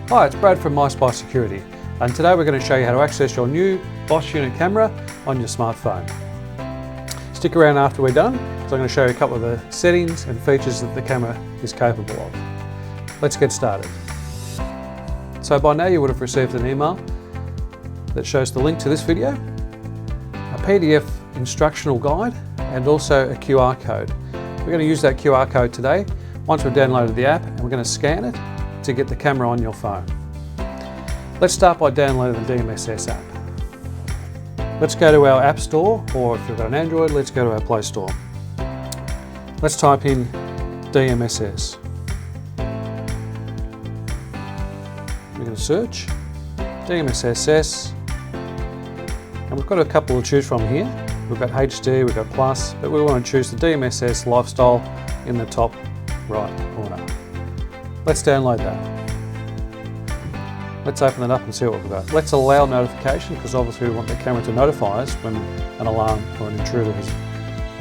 Hi, it's Brad from MySpy Security, and today we're going to show you how to access your new Boss Unit camera on your smartphone. Stick around after we're done, because I'm going to show you a couple of the settings and features that the camera is capable of. Let's get started. So by now you would have received an email that shows the link to this video, a PDF instructional guide, and also a QR code. We're going to use that QR code today once we've downloaded the app, and we're going to scan it to get the camera on your phone. Let's start by downloading the DMSS app. Let's go to our App Store, or if you've got an Android, let's go to our Play Store. Let's type in DMSS. We're going to search DMSS, and we've got a couple to choose from here. We've got HD, we've got Plus, but we want to choose the DMSS Lifestyle in the top right corner. Let's download that. Let's open it up and see what we've got. Let's allow notification, because obviously we want the camera to notify us when an alarm or an intruder has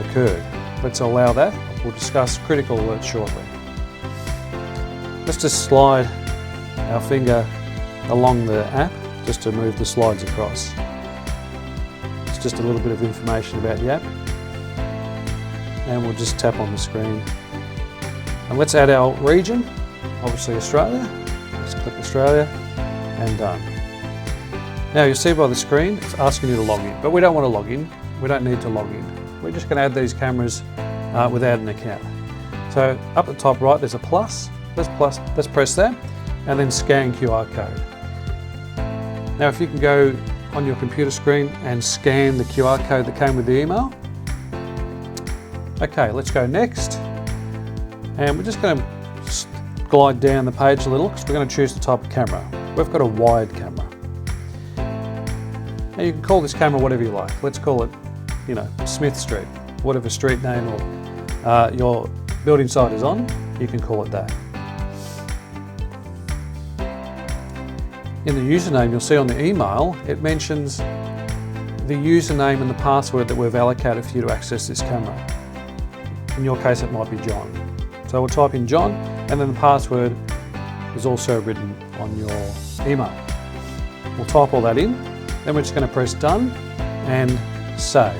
occurred. Let's allow that. We'll discuss critical alerts shortly. Let's just slide our finger along the app just to move the slides across. It's just a little bit of information about the app. And we'll just tap on the screen. And let's add our region. Obviously Australia. Let's click Australia and done. Now you'll see by the screen it's asking you to log in, but we don't want to log in. We don't need to log in. We're just going to add these cameras without an account. So up the top right there's a plus. Let's press that and then scan QR code. Now if you can go on your computer screen and scan the QR code that came with the email. Okay, let's go next. And we're just going to glide down the page a little because we're going to choose the type of camera. We've got a wide camera. Now you can call this camera whatever you like. Let's call it, Smith Street, whatever street name or your building site is on, you can call it that. In the username you'll see on the email, it mentions the username and the password that we've allocated for you to access this camera. In your case it might be John. So we'll type in John, and then the password is also written on your email. We'll type all that in, then we're just going to press done and save.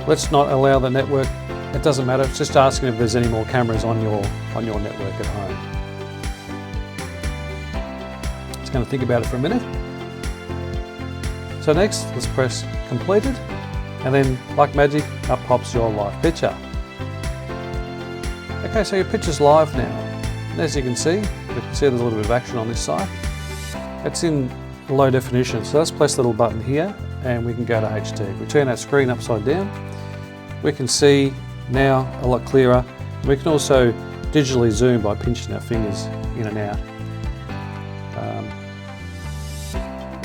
Let's not allow the network, it doesn't matter, it's just asking if there's any more cameras on your network at home. It's going to think about it for a minute. So next, let's press completed, and then like magic, up pops your live picture. Okay, so your picture's live now. And as you can see there's a little bit of action on this side. It's in low definition, so let's press the little button here and we can go to HD. If we turn that screen upside down, we can see now a lot clearer. We can also digitally zoom by pinching our fingers in and out.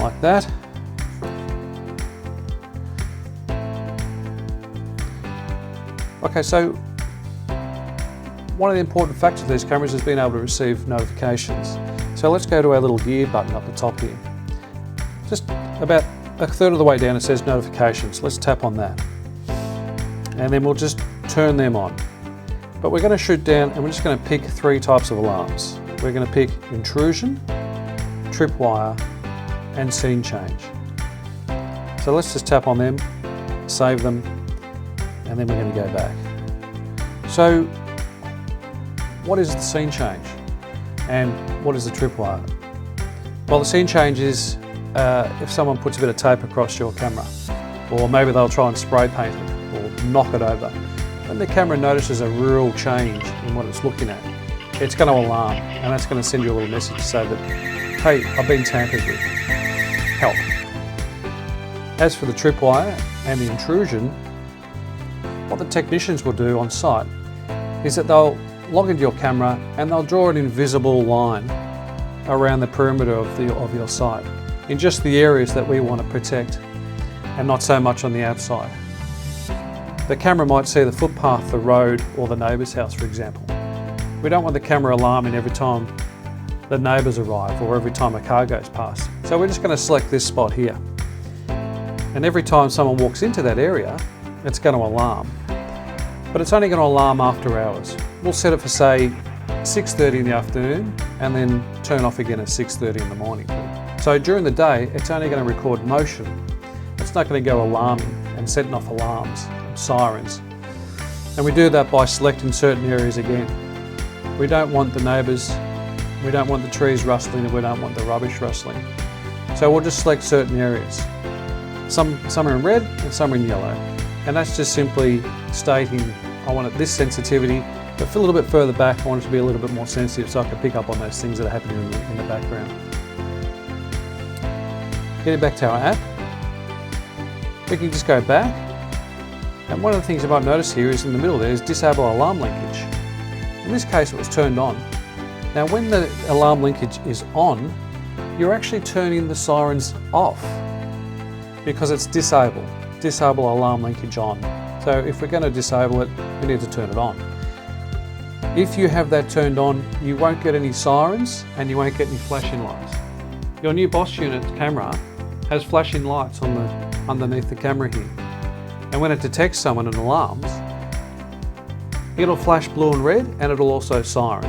Like that. Okay, so one of the important factors of these cameras is being able to receive notifications. So let's go to our little gear button up the top here. Just about a third of the way down it says notifications. Let's tap on that. And then we'll just turn them on. But we're going to shoot down and we're just going to pick three types of alarms. We're going to pick intrusion, tripwire, and scene change. So let's just tap on them, save them, and then we're going to go back. So what is the scene change and what is the tripwire? Well, the scene change is if someone puts a bit of tape across your camera, or maybe they'll try and spray paint it or knock it over. When the camera notices a real change in what it's looking at, it's going to alarm, and that's going to send you a little message to say that, hey, I've been tampered with, help. As for the tripwire and the intrusion, what the technicians will do on site is that they'll log into your camera and they'll draw an invisible line around the perimeter of your site in just the areas that we want to protect and not so much on the outside. The camera might see the footpath, the road, or the neighbour's house, for example. We don't want the camera alarming every time the neighbours arrive or every time a car goes past. So we're just going to select this spot here. And every time someone walks into that area, it's going to alarm. But it's only going to alarm after hours. We'll set it for, say, 6:30 in the afternoon and then turn off again at 6:30 in the morning. So during the day, it's only going to record motion. It's not going to go alarming and setting off alarms and sirens. And we do that by selecting certain areas again. We don't want the neighbours, we don't want the trees rustling, and we don't want the rubbish rustling. So we'll just select certain areas. Some are in red and some are in yellow. And that's just simply stating, I want it this sensitivity, but for a little bit further back, I want it to be a little bit more sensitive so I can pick up on those things that are happening in the background. Getting back to our app, we can just go back. And one of the things you might notice here is in the middle there is disable alarm linkage. In this case, it was turned on. Now, when the alarm linkage is on, you're actually turning the sirens off because it's disabled. Disable alarm linkage on. So if we're going to disable it, we need to turn it on. If you have that turned on, you won't get any sirens and you won't get any flashing lights. Your new Boss Unit camera has flashing lights underneath the camera here. And when it detects someone and alarms, it'll flash blue and red and it'll also siren.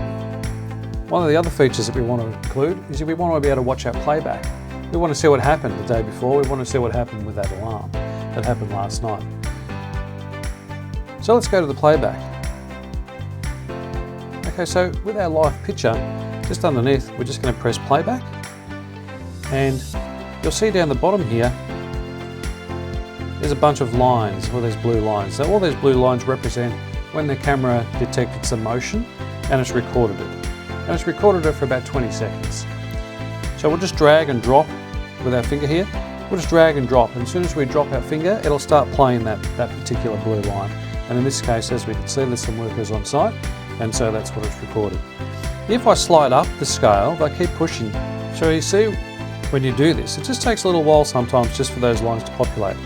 One of the other features that we want to include is if we want to be able to watch our playback. We want to see what happened the day before, we want to see what happened with that alarm that happened last night. So let's go to the playback. Okay, so with our live picture, just underneath, we're just going to press playback. And you'll see down the bottom here, there's a bunch of lines, all these blue lines. So all these blue lines represent when the camera detected some motion and it's recorded it. And it's recorded it for about 20 seconds. So we'll just drag and drop with our finger here. We'll just drag and drop, and as soon as we drop our finger, it'll start playing that particular blue line. And in this case, as we can see, there's some workers on site, and so that's what it's recorded. If I slide up the scale, if I keep pushing, so you see when you do this, it just takes a little while sometimes just for those lines to populate.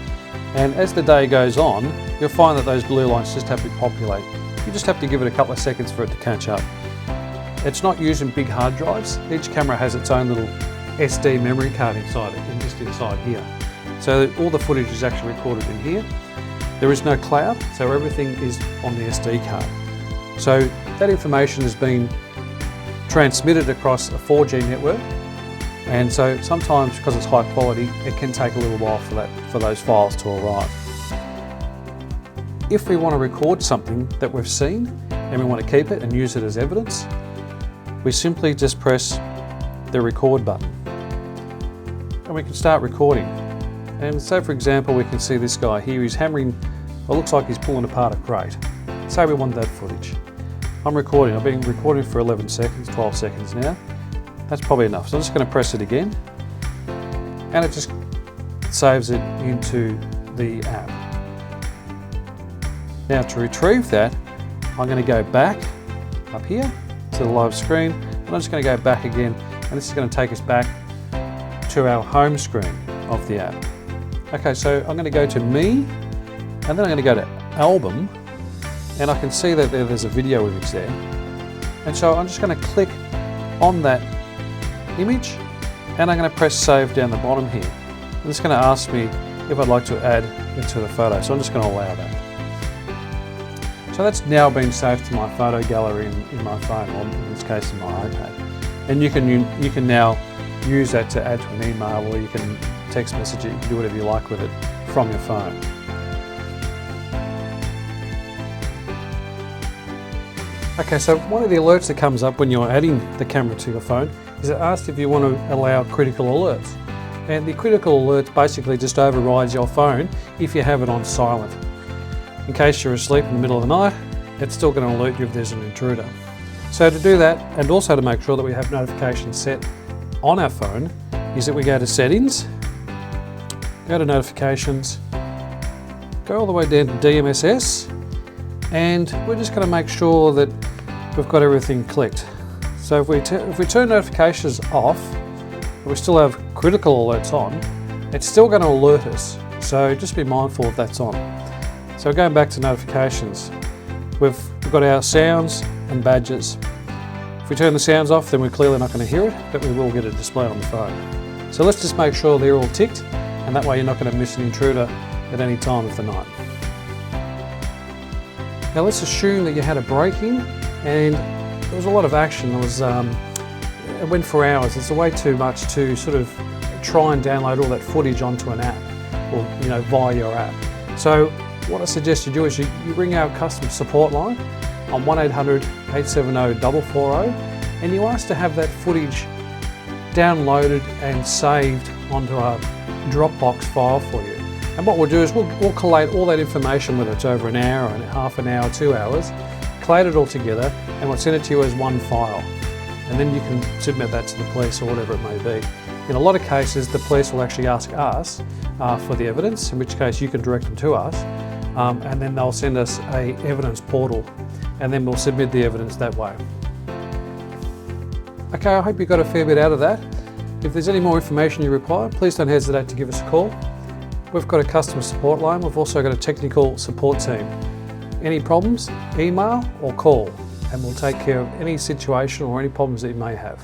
And as the day goes on, you'll find that those blue lines just have to populate. You just have to give it a couple of seconds for it to catch up. It's not using big hard drives. Each camera has its own little SD memory card inside it, and just inside here. So all the footage is actually recorded in here. There is no cloud, so everything is on the SD card. So that information has been transmitted across a 4G network, and so sometimes because it's high quality, it can take a little while for those files to arrive. If we want to record something that we've seen and we want to keep it and use it as evidence, we simply just press the record button and we can start recording. And so for example, we can see this guy here, he's hammering, it looks like he's pulling apart a crate. Say we want that footage. I'm recording, I've been recording for 11 seconds, 12 seconds now. That's probably enough. So I'm just going to press it again and it just saves it into the app. Now to retrieve that, I'm going to go back up here to the live screen, and I'm just going to go back again, and this is going to take us back to our home screen of the app. Okay, so I'm going to go to Me, and then I'm going to go to Album, and I can see that there's a video image there. And so I'm just going to click on that image, and I'm going to press Save down the bottom here. And it's going to ask me if I'd like to add it to the photo, so I'm just going to allow that. So that's now been saved to my photo gallery in my phone, or in this case in my iPad. And you can now use that to add to an email, or you can text message it, you can do whatever you like with it from your phone. Okay, so one of the alerts that comes up when you're adding the camera to your phone is it asks if you want to allow critical alerts. And the critical alerts basically just overrides your phone if you have it on silent. In case you're asleep in the middle of the night, it's still going to alert you if there's an intruder. So to do that, and also to make sure that we have notifications set on our phone, is that we go to Settings, go to Notifications, go all the way down to DMSS, and we're just going to make sure that we've got everything clicked. So if we turn notifications off, but we still have critical alerts on, it's still going to alert us. So just be mindful if that's on. So going back to notifications, we've got our sounds and badges. If we turn the sounds off, then we're clearly not going to hear it, but we will get a display on the phone. So let's just make sure they're all ticked, and that way you're not going to miss an intruder at any time of the night. Now let's assume that you had a break-in and there was a lot of action. It went for hours. It's way too much to sort of try and download all that footage onto an app, or via your app. So what I suggest you do is you ring our customer support line on 1-800-870-440, and you ask to have that footage downloaded and saved onto a Dropbox file for you. And what we'll do is we'll collate all that information, whether it's over an hour and half an hour, 2 hours, collate it all together, and we'll send it to you as one file. And then you can submit that to the police or whatever it may be. In a lot of cases, the police will actually ask us for the evidence, in which case you can direct them to us, and then they'll send us a evidence portal, and then we'll submit the evidence that way. Okay, I hope you got a fair bit out of that. If there's any more information you require, please don't hesitate to give us a call. We've got a customer support line. We've also got a technical support team. Any problems, email or call, and we'll take care of any situation or any problems that you may have.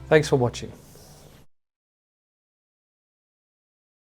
Thanks for watching.